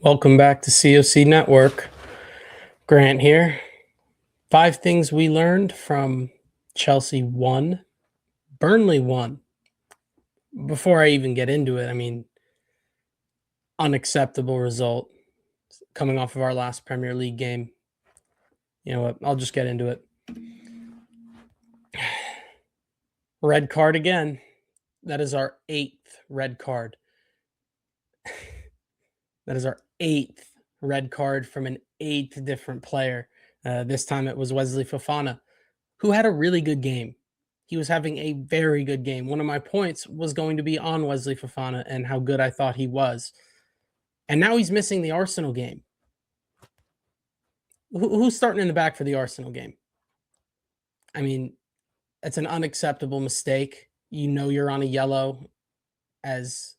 Welcome back to C.O.C Network. Grant here. 5 things we learned from Chelsea 1, Burnley 1. Before I even get into it, unacceptable result coming off of our last Premier League game. You know what? I'll just get into it. Red card again. That is our 8th red card. That is our 8th red card from an 8th different player. This time it was Wesley Fofana, who had a really good game. He was having a very good game. One of my points was going to be on Wesley Fofana and how good I thought he was. And now he's missing the Arsenal game. Who's starting in the back for the Arsenal game? I mean, it's an unacceptable mistake. You know you're on a yellow, as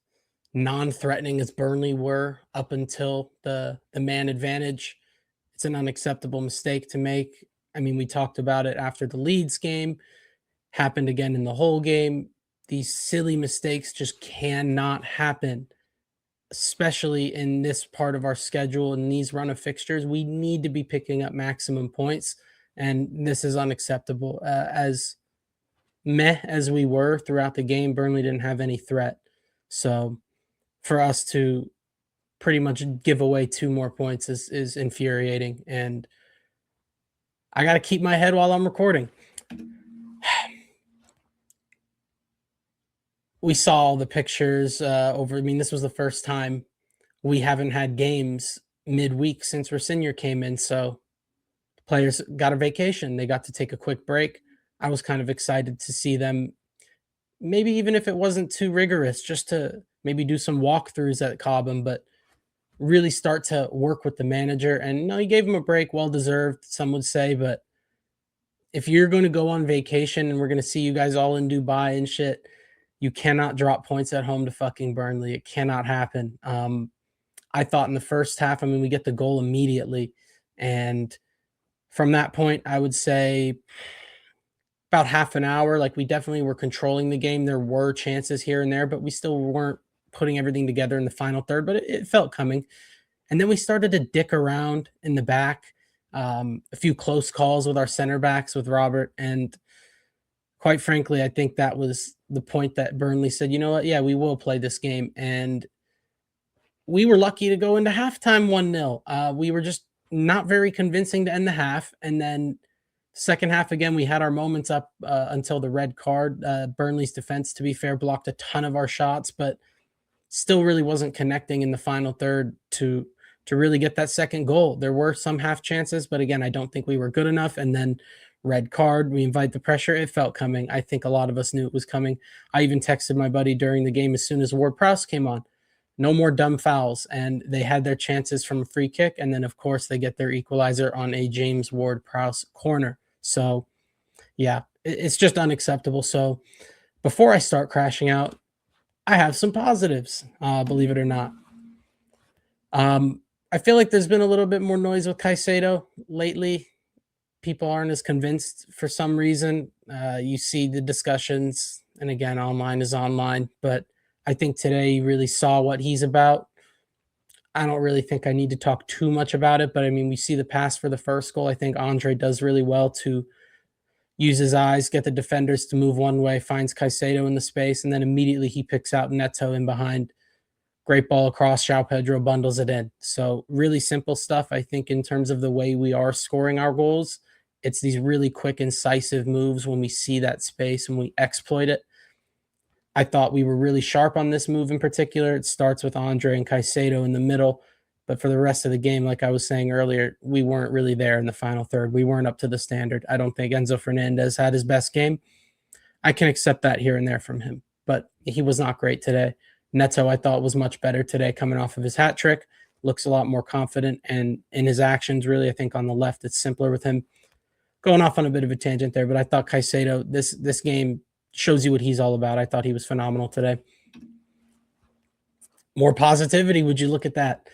non-threatening as Burnley were up until the man advantage. It's an unacceptable mistake to make. We talked about it after the Leeds game. Happened again in the whole game. These silly mistakes just cannot happen, especially in this part of our schedule and these run of fixtures. We need to be picking up maximum points, and this is unacceptable. As meh as we were throughout the game, Burnley didn't have any threat. So for us to pretty much give away 2 more points is infuriating, and I got to keep my head while I'm recording. We saw the pictures this was the first time we haven't had games midweek since Rosenior came in, so players got a vacation. They got to take a quick break. I was kind of excited to see them, maybe even if it wasn't too rigorous, just to maybe do some walkthroughs at Cobham, but really start to work with the manager. And no, he gave him a break, well-deserved, some would say, but if you're going to go on vacation and we're going to see you guys all in Dubai and shit, you cannot drop points at home to fucking Burnley. It cannot happen. I thought in the first half, we get the goal immediately. And from that point, I would say about half an hour, we definitely were controlling the game. There were chances here and there, but we still weren't putting everything together in the final third, but it felt coming. And then we started to dick around in the back. A few close calls with our center backs, with Robert, and quite frankly, I think that was the point that Burnley said, you know what, yeah, we will play this game. And we were lucky to go into halftime 1-0. We were just not very convincing to end the half. And then second half, again, we had our moments up until the red card. Burnley's defense, to be fair, blocked a ton of our shots, but still really wasn't connecting in the final third to really get that second goal. There were some half chances, but again, I don't think we were good enough. And then red card, we invite the pressure. It felt coming. I think a lot of us knew it was coming. I even texted my buddy during the game as soon as Ward-Prowse came on. No more dumb fouls. And they had their chances from a free kick. And then, of course, they get their equalizer on a James Ward-Prowse corner. So, yeah, it's just unacceptable. So before I start crashing out, I have some positives, believe it or not. I feel like there's been a little bit more noise with Caicedo lately. People aren't as convinced for some reason. You see the discussions, and again, online is online, but I think today you really saw what he's about. I don't really think I need to talk too much about it, but we see the pass for the first goal. I think Andre does really well to use his eyes, get the defenders to move one way, finds Caicedo in the space, and then immediately he picks out Neto in behind. Great ball across, João Pedro bundles it in. So really simple stuff, I think, in terms of the way we are scoring our goals. It's these really quick, incisive moves when we see that space and we exploit it. I thought we were really sharp on this move in particular. It starts with Andre and Caicedo in the middle. But for the rest of the game, like I was saying earlier, we weren't really there in the final third. We weren't up to the standard. I don't think Enzo Fernandez had his best game. I can accept that here and there from him, but he was not great today. Neto, I thought, was much better today coming off of his hat trick. Looks a lot more confident, and in his actions, really, I think on the left, it's simpler with him. Going off on a bit of a tangent there, but I thought Caicedo, this game shows you what he's all about. I thought he was phenomenal today. More positivity, would you look at that?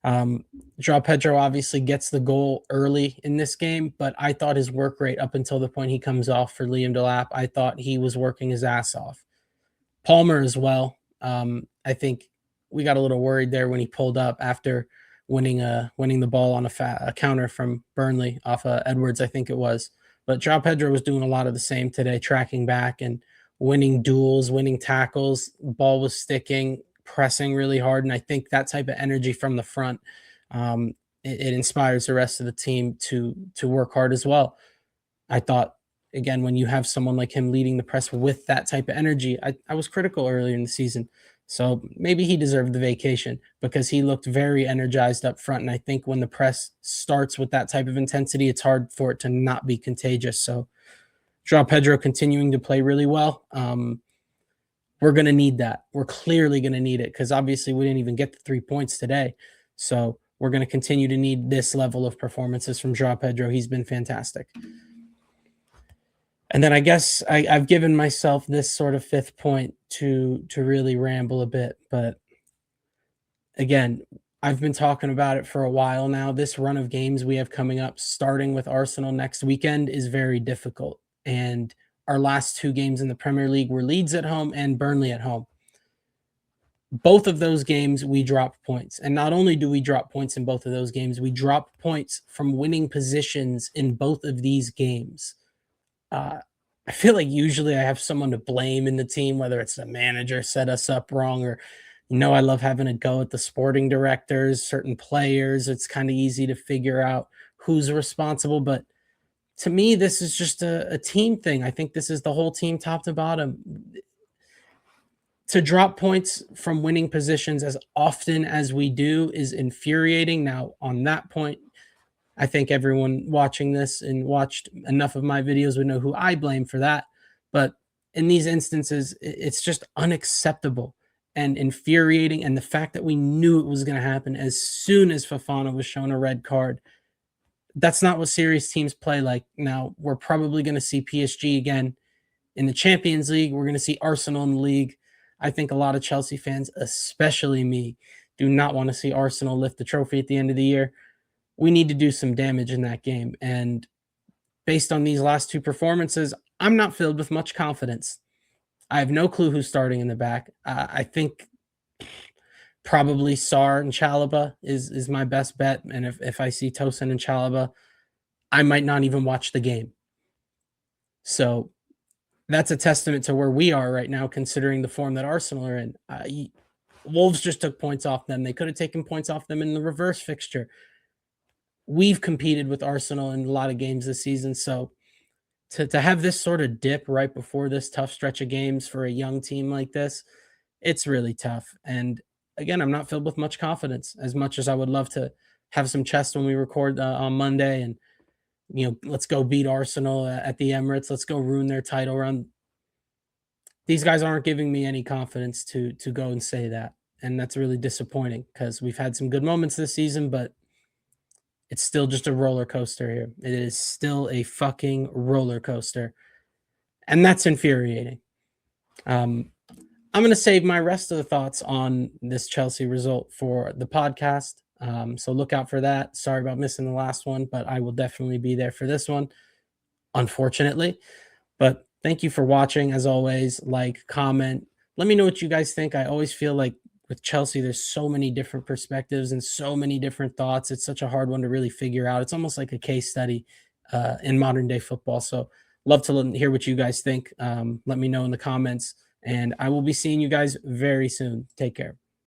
João Pedro obviously gets the goal early in this game, but I thought his work rate up until the point he comes off for Liam Delap, I thought he was working his ass off. Palmer as well. I think we got a little worried there when he pulled up after winning the ball on a counter from Burnley off Edwards, I think it was. But João Pedro was doing a lot of the same today, tracking back and winning duels, winning tackles. Ball was sticking, pressing really hard, and I think that type of energy from the front, it inspires the rest of the team to work hard as well. I thought, again, when you have someone like him leading the press with that type of energy, I was critical earlier in the season. So maybe he deserved the vacation because he looked very energized up front. And I think when the press starts with that type of intensity, it's hard for it to not be contagious. So João Pedro continuing to play really well. We're going to need that. We're clearly going to need it because obviously we didn't even get the 3 points today. So we're going to continue to need this level of performances from João Pedro. He's been fantastic. And then I guess I've given myself this sort of fifth point to really ramble a bit. But again, I've been talking about it for a while now. This run of games we have coming up, starting with Arsenal next weekend, is very difficult. And our last 2 games in the Premier League were Leeds at home and Burnley at home. Both of those games, we dropped points. And not only do we drop points in both of those games, we drop points from winning positions in both of these games. I feel like usually I have someone to blame in the team, whether it's the manager set us up wrong or, I love having a go at the sporting directors, certain players. It's kind of easy to figure out who's responsible. But to me, this is just a team thing. I think this is the whole team top to bottom. To drop points from winning positions as often as we do is infuriating. Now, on that point, I think everyone watching this and watched enough of my videos would know who I blame for that. But in these instances, it's just unacceptable and infuriating. And the fact that we knew it was going to happen as soon as Fofana was shown a red card, that's not what serious teams play like. Now, we're probably going to see PSG again in the Champions League. We're going to see Arsenal in the league. I think a lot of Chelsea fans, especially me, do not want to see Arsenal lift the trophy at the end of the year. We need to do some damage in that game. And based on these last 2 performances, I'm not filled with much confidence. I have no clue who's starting in the back. I think probably Sarr and Chalobah is my best bet. And if I see Tosin and Chalobah, I might not even watch the game. So that's a testament to where we are right now, considering the form that Arsenal are in. Wolves just took points off them. They could have taken points off them in the reverse fixture. We've competed with Arsenal in a lot of games this season. So to have this sort of dip right before this tough stretch of games for a young team like this, it's really tough. And again, I'm not filled with much confidence, as much as I would love to have some chest when we record on Monday and, let's go beat Arsenal at the Emirates. Let's go ruin their title run. These guys aren't giving me any confidence to go and say that. And that's really disappointing because we've had some good moments this season, but it's still just a roller coaster here. It is still a fucking roller coaster. And that's infuriating. I'm going to save my rest of the thoughts on this Chelsea result for the podcast. So look out for that. Sorry about missing the last one, but I will definitely be there for this one, unfortunately. But thank you for watching. As always, like, comment. Let me know what you guys think. I always feel like with Chelsea, there's so many different perspectives and so many different thoughts. It's such a hard one to really figure out. It's almost like a case study in modern day football. So love to hear what you guys think. Let me know in the comments, and I will be seeing you guys very soon. Take care.